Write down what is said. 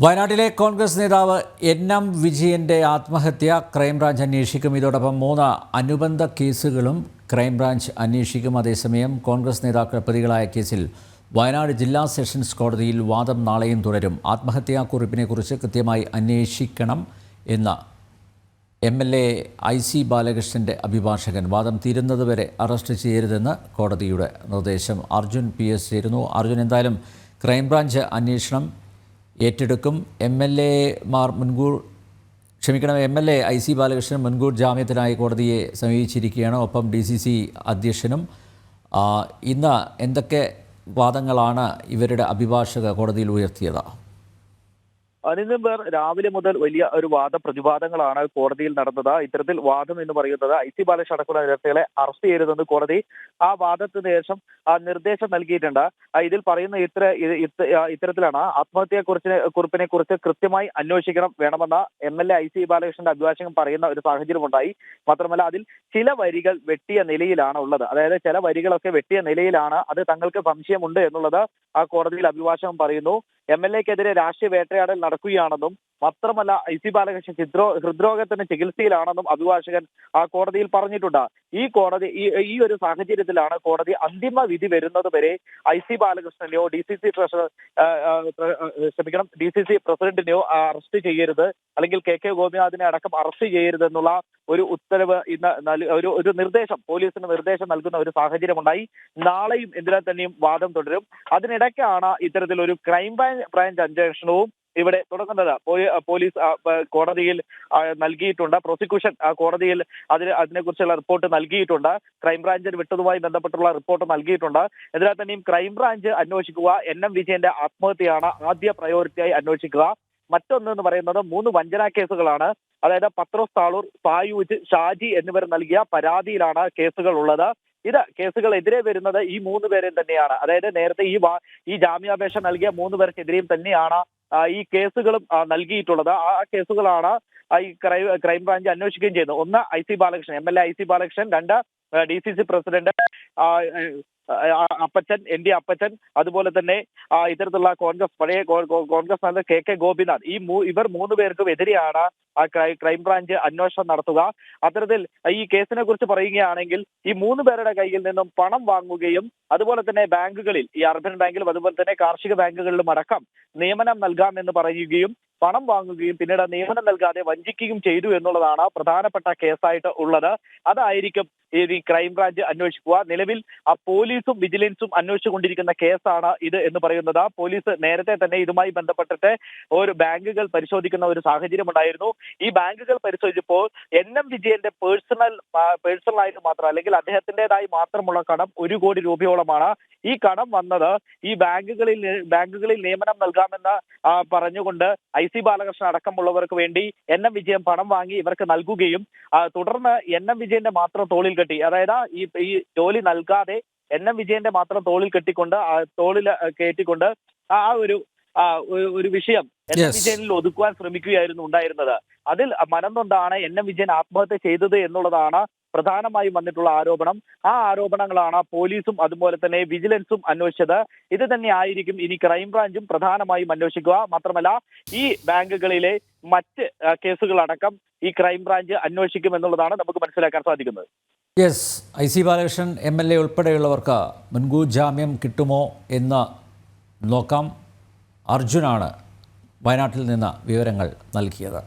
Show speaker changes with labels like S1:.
S1: വയനാട്ടിലെ കോൺഗ്രസ് നേതാവ് എൻ.എം. വിജയന്റെ ആത്മഹത്യ ക്രൈംബ്രാഞ്ച് അന്വേഷിക്കും. ഇതോടൊപ്പം 3 അനുബന്ധ കേസുകളും ക്രൈംബ്രാഞ്ച് അന്വേഷിക്കും. അതേസമയം കോൺഗ്രസ് നേതാക്കൾ പ്രതികളായ കേസിൽ വയനാട് ജില്ലാ സെഷൻസ് കോടതിയിൽ വാദം നാളെയും തുടരും. ആത്മഹത്യാക്കുറിപ്പിനെക്കുറിച്ച് കൃത്യമായി അന്വേഷിക്കണം എന്ന എം.എൽ.എ. IC ബാലകൃഷ്ണന്റെ അഭിഭാഷകൻ വാദം തീരുന്നതുവരെ അറസ്റ്റ് ചെയ്യരുതെന്ന് കോടതിയുടെ നിർദ്ദേശം. അർജുൻ PS ചേരുന്നു. അർജുൻ, എന്തായാലും ക്രൈംബ്രാഞ്ച് അന്വേഷണം ഏറ്റെടുക്കും. എം.എൽ.എ. IC ബാലകൃഷ്ണൻ മുൻകൂർ ജാമ്യത്തിനായി കോടതിയെ സമീപിച്ചിരിക്കുകയാണ്. ഒപ്പം DCC അധ്യക്ഷനും. ഇന്ന് എന്തൊക്കെ വാദങ്ങളാണ് ഇവരുടെ അഭിഭാഷക കോടതിയിൽ ഉയർത്തിയത്?
S2: അനിൽ രാവിലെ മുതൽ വലിയ ഒരു പ്രതിവാദങ്ങളാണ് കോടതിയിൽ നടന്നത്. ഇത്തരത്തിൽ വാദം എന്ന് പറയുന്നത് IC ബാലകൃഷ്ണൻ അടക്കമുള്ള വിദ്യാർത്ഥികളെ അറസ്റ്റ് ചെയ്യരുതെന്ന് കോടതി ആ വാദത്തിന് ശേഷം നിർദ്ദേശം നൽകിയിട്ടുണ്ട്. ഇതിൽ പറയുന്ന ഇത്തരത്തിലാണ് കുറിപ്പിനെ കുറിച്ച് കൃത്യമായി അന്വേഷിക്കണം വേണമെന്ന് MLA IC ബാലകൃഷ്ണന്റെ അഭിഭാഷകൻ പറയുന്ന ഒരു സാഹചര്യം ഉണ്ടായി. മാത്രമല്ല, അതിൽ ചില വരികൾ വെട്ടിയ നിലയിലാണ് ഉള്ളത്. അതായത് ചില വരികളൊക്കെ വെട്ടിയ നിലയിലാണ്. അത് തങ്ങൾക്ക് സംശയമുണ്ട് എന്നുള്ളത് ആ കോടതിയിൽ അഭിഭാഷകൻ പറയുന്നു. MLA-ക്കെതിരെ രാഷ്ട്രീയ വേട്ടയാടൽ നടക്കുകയാണെന്നും മാത്രമല്ല IC ബാലകൃഷ്ണൻ ഹൃദ്രോഗത്തിന് ചികിത്സയിലാണെന്നും അഭിഭാഷകൻ ആ കോടതിയിൽ പറഞ്ഞിട്ടുണ്ട്. ഈ ഒരു സാഹചര്യത്തിലാണ് കോടതി അന്തിമ വിധി വരുന്നത് വരെ IC ബാലകൃഷ്ണനെയോ DCC പ്രസിഡന്റിനെയോ അറസ്റ്റ് ചെയ്യരുത്, അല്ലെങ്കിൽ KK ഗോപിനാഥിനെ അടക്കം അറസ്റ്റ് ചെയ്യരുത് എന്നുള്ള ഒരു ഉത്തരവ് ഇന്ന് ഒരു നിർദ്ദേശം, പോലീസിന് നിർദ്ദേശം നൽകുന്ന ഒരു സാഹചര്യമുണ്ടായി. നാളെയും എന്തിനാ തന്നെയും വാദം തുടരും. അതിനിടയ്ക്കാണ് ഇത്തരത്തിലൊരു ക്രൈംബ്രാഞ്ച് അന്വേഷണവും ഇവിടെ തുടങ്ങുന്നത്. പോലീസ് കോടതിയിൽ നൽകിയിട്ടുണ്ട്. പ്രോസിക്യൂഷൻ കോടതിയിൽ അതിനെക്കുറിച്ചുള്ള റിപ്പോർട്ട് നൽകിയിട്ടുണ്ട്. ക്രൈംബ്രാഞ്ചിന് വിട്ടതുമായി ബന്ധപ്പെട്ടുള്ള റിപ്പോർട്ട് നൽകിയിട്ടുണ്ട്. എന്നാൽ തന്നെയും ക്രൈംബ്രാഞ്ച് അന്വേഷിക്കുക, NM വിജയന്റെ ആത്മഹത്യയാണ് ആദ്യ പ്രയോറിറ്റിയായി അന്വേഷിക്കുക. മറ്റൊന്നെന്ന് പറയുന്നത് 3 വഞ്ചനാ കേസുകളാണ്. അതായത് പത്രോസ് താളൂർ, സായൂജ്, ഷാജി എന്നിവർ നൽകിയ പരാതിയിലാണ് കേസുകൾ ഉള്ളത്. കേസുകൾ എതിരെ വരുന്നത് ഈ 3 പേരെയും തന്നെയാണ്. അതായത് നേരത്തെ ഈ ജാമ്യാപേക്ഷ നൽകിയ 3 പേർക്കെതിരെയും തന്നെയാണ് ഈ കേസുകളും നൽകിയിട്ടുള്ളത്. ആ കേസുകളാണ് ഈ ക്രൈംബ്രാഞ്ച് അന്വേഷിക്കുകയും ചെയ്യുന്നത്. 1 IC Balakrishnan, MLA IC Balakrishnan, 2 DCC president Appachan, ND Appachan, അതുപോലെ തന്നെ ഇത്തരത്തിലുള്ള പഴയ കോൺഗ്രസ് നേതാവ് KK ഗോപിനാഥ്. ഇവർ 3 പേർക്കും എതിരെയാണ് ക്രൈംബ്രാഞ്ച് അന്വേഷണം നടത്തുക. അത്തരത്തിൽ ഈ കേസിനെ കുറിച്ച് പറയുകയാണെങ്കിൽ ഈ 3 പേരുടെ കയ്യിൽ നിന്നും പണം വാങ്ങുകയും അതുപോലെ തന്നെ ബാങ്കുകളിൽ, ഈ അർബൻ ബാങ്കിലും അതുപോലെ തന്നെ കാർഷിക ബാങ്കുകളിലും അടക്കം നിയമനം നൽകാമെന്ന് പറയുകയും പണം വാങ്ങുകയും പിന്നീട് നിയമനം നൽകാതെ വഞ്ചിക്കുകയും ചെയ്തു എന്നുള്ളതാണ് പ്രധാനപ്പെട്ട കേസായിട്ട് ഉള്ളത്. അതായിരിക്കും ഈ ക്രൈംബ്രാഞ്ച് അന്വേഷിക്കുക. നിലവിൽ പോലീസും വിജിലൻസും അന്വേഷിച്ചുകൊണ്ടിരിക്കുന്ന കേസാണ് ഇത് എന്ന് പറയുന്നത്. പോലീസ് നേരത്തെ തന്നെ ഇതുമായി ബന്ധപ്പെട്ടിട്ട് ഒരു ബാങ്കുകൾ പരിശോധിക്കുന്ന ഒരു സാഹചര്യം ഉണ്ടായിരുന്നു. ഈ ബാങ്കുകൾ പരിശോധിച്ചപ്പോൾ NM വിജയന്റെ പേഴ്സണലായിട്ട് മാത്രം, അല്ലെങ്കിൽ അദ്ദേഹത്തിൻ്റെതായി മാത്രമുള്ള കടം 1 കോടി രൂപയോളമാണ്. ഈ കടം വന്നത് ഈ ബാങ്കുകളിൽ നിയമനം നൽകാമെന്ന് പറഞ്ഞുകൊണ്ട് IC ബാലകൃഷ്ണൻ അടക്കമുള്ളവർക്ക് വേണ്ടി NM വിജയൻ പണം വാങ്ങി ഇവർക്ക് നൽകുകയും തുടർന്ന് NM വിജയന്റെ മാത്രം തോളിൽ കെട്ടി, അതായത് ഈ ജോലി നൽകാതെ NM വിജയന്റെ മാത്രം തോളിൽ കയറ്റിക്കൊണ്ട് ആ ഒരു വിഷയം NM വിജയനിൽ ഒതുക്കുവാൻ ശ്രമിക്കുകയായിരുന്നു ഉണ്ടായിരുന്നത്. അതിൽ മനംനൊന്താണ് NM വിജയൻ ആത്മഹത്യ ചെയ്തത് എന്നുള്ളതാണ് പ്രധാനമായും വന്നിട്ടുള്ള ആരോപണം. ആ ആരോപണങ്ങളാണ് പോലീസും അതുപോലെ തന്നെ വിജിലൻസും അന്വേഷിച്ചത്. ഇത് തന്നെ ആയിരിക്കും ഇനി ക്രൈംബ്രാഞ്ചും പ്രധാനമായും അന്വേഷിക്കുക. മാത്രമല്ല, ഈ ബാങ്കുകളിലെ മറ്റ് കേസുകളടക്കം ഈ ക്രൈംബ്രാഞ്ച് അന്വേഷിക്കും എന്നുള്ളതാണ് നമുക്ക് മനസ്സിലാക്കാൻ സാധിക്കുന്നത്.
S1: IC ബാലകൃഷ്ണൻ MLA ഉൾപ്പെടെയുള്ളവർക്ക് മുൻകൂർ ജാമ്യം കിട്ടുമോ എന്ന് നോക്കാം. അർജുനാണ് വയനാട്ടിൽ നിന്ന് വിവരങ്ങൾ നൽകിയത്.